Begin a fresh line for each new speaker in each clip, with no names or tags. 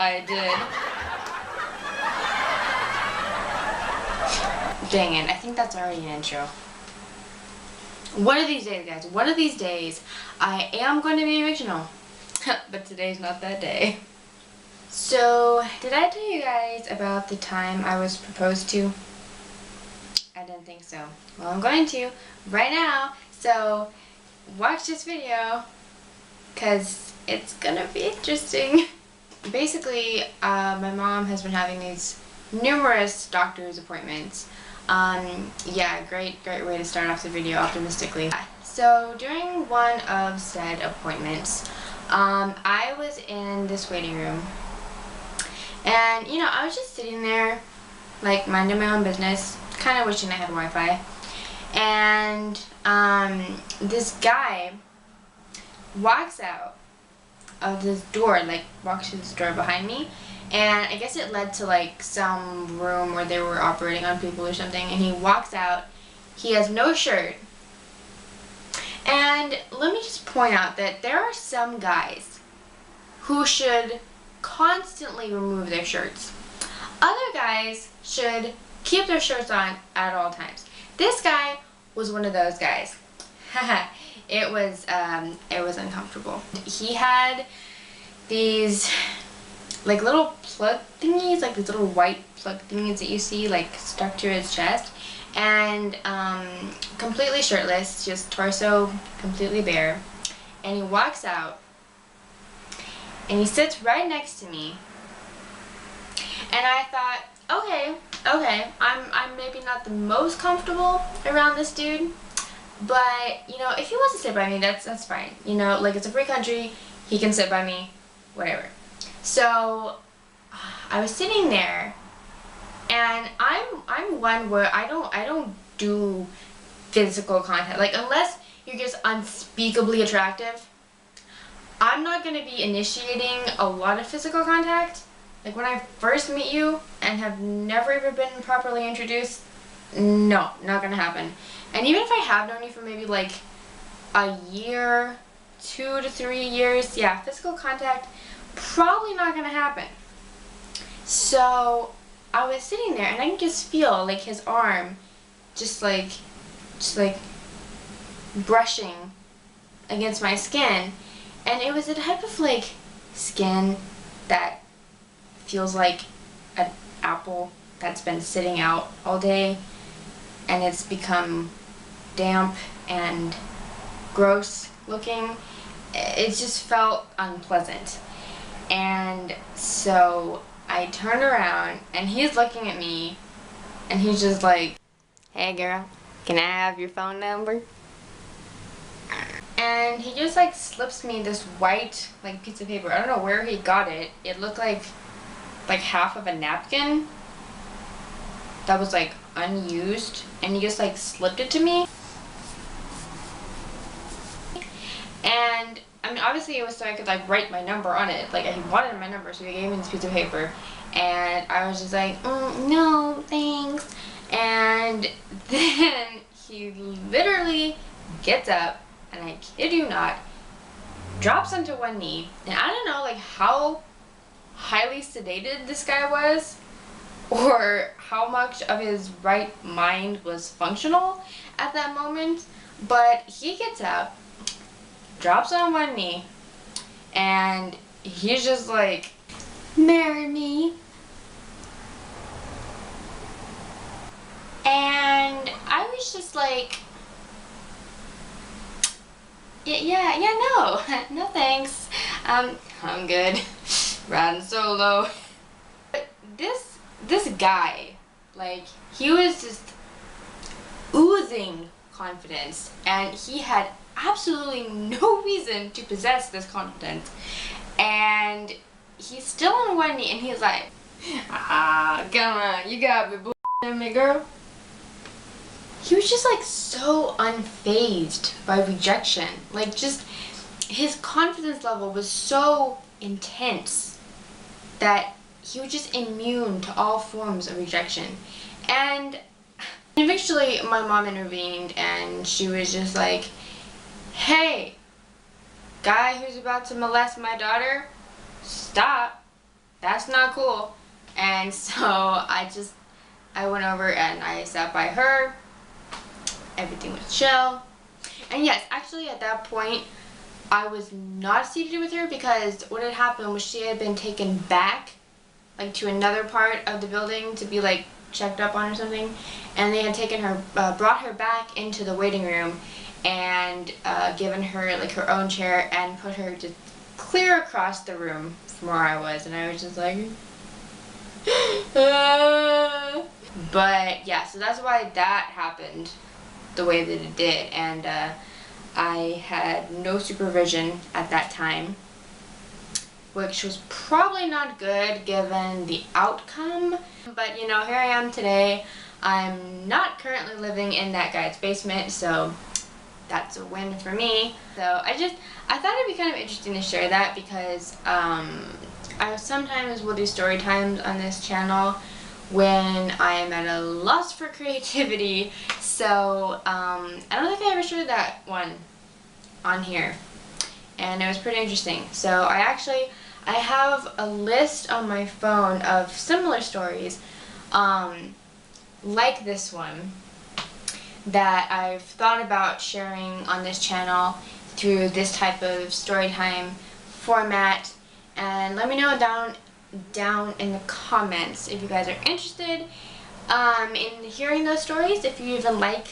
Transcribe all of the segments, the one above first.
I did. Dang it, I think that's already an intro. One of these days, guys, one of these days, I am going to be original. But today's not that day. So, did I tell you guys about the time I was proposed to? I didn't think so. Well, I'm going to right now. So, watch this video because it's gonna be interesting. Basically, my mom has been having these numerous doctor's appointments. Yeah, great way to start off the video optimistically. So, during one of said appointments, I was in this waiting room. And, you know, I was just sitting there, like, minding my own business, kind of wishing I had Wi-Fi. And, this guy walks out of this door, like, walks through this door behind me. And I guess it led to, like, some room where they were operating on people or something. And he walks out. He has no shirt. And let me just point out that there are some guys who should constantly remove their shirts. Other guys should keep their shirts on at all times. This guy was one of those guys. It was uncomfortable. He had these like little plug thingies, like these little white plug thingies that you see like stuck to his chest, and completely shirtless, just torso completely bare. And he walks out and he sits right next to me, and I thought, okay, I'm maybe not the most comfortable around this dude, but you know, if he wants to sit by me, that's fine. You know, like, it's a free country, he can sit by me, whatever. So I was sitting there, and I'm one where I don't do physical contact. Like, unless you're just unspeakably attractive, I'm not going to be initiating a lot of physical contact. Like, when I first meet you and have never even been properly introduced, no, not going to happen. And even if I have known you for maybe like a year, 2 to 3 years, yeah, physical contact, probably not going to happen. So I was sitting there and I can just feel like his arm just like brushing against my skin. And it was a type of like skin that feels like an apple that's been sitting out all day and it's become damp and gross looking. It just felt unpleasant. And so I turned around and he's looking at me and he's just like, "Hey girl, can I have your phone number?" And he just like slips me this white like piece of paper. I don't know where he got it. It looked like half of a napkin that was like unused, and he just like slipped it to me. And I mean, obviously it was so I could like write my number on it. Like, he wanted my number, so he gave me this piece of paper, and I was just like, no thanks. And then he literally gets up, and I kid you not, drops onto one knee, and I don't know like how highly sedated this guy was, or how much of his right mind was functional at that moment, but he gets up, drops on one knee, and he's just like, "Marry me." And I was just like, no thanks. I'm good. Riding solo. But this guy, like, he was just oozing confidence, and he had absolutely no reason to possess this confidence. And he's still on one knee, and he's like, come on, you got me, bullshitting me, girl. He was just like so unfazed by rejection. Like, just his confidence level was so intense that he was just immune to all forms of rejection. And eventually my mom intervened, and she was just like, "Hey, guy who's about to molest my daughter, stop." that's not cool. And so I went over and I sat by her. Everything was chill. And yes, actually at that point, I was not seated with her because what had happened was she had been taken back, like to another part of the building to be like checked up on or something. And they had taken her, brought her back into the waiting room and given her like her own chair and put her just clear across the room from where I was. And I was just like, But yeah, so that's why that happened the way that it did. And I had no supervision at that time, which was probably not good given the outcome. But you know, here I am today. I'm not currently living in that guy's basement, so that's a win for me. So I thought it'd be kind of interesting to share that because I sometimes will do story times on this channel when I am at a loss for creativity. So I don't think I ever showed that one on here, and it was pretty interesting. So I have a list on my phone of similar stories like this one that I've thought about sharing on this channel through this type of story time format. And let me know down in the comments if you guys are interested in hearing those stories, if you even like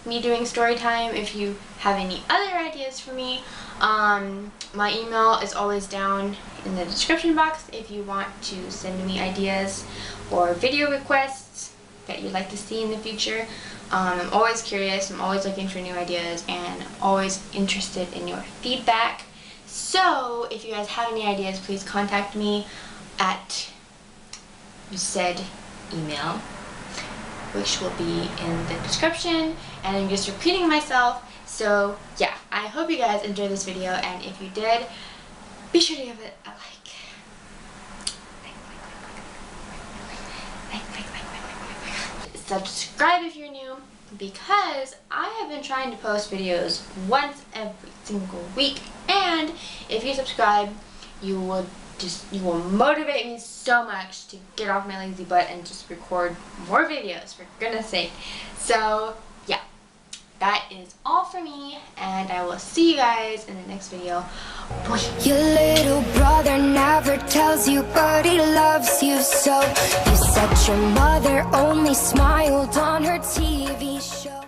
me doing story time, if you have any other ideas for me. My email is always down in the description box if you want to send me ideas or video requests that you'd like to see in the future. I'm always curious, I'm always looking for new ideas, and I'm always interested in your feedback. So if you guys have any ideas, please contact me at said email, which will be in the description. And I'm just repeating myself. So yeah, I hope you guys enjoyed this video, and if you did, be sure to give it a like. Subscribe if you're new, because I have been trying to post videos once every single week, and if you subscribe, you will motivate me so much to get off my lazy butt and just record more videos, for goodness sake. So yeah, that is all for me, and I will see you guys in the next video. Bye. Your little brother never tells you, but he loves you so. You said your mother only smiled on her TV show.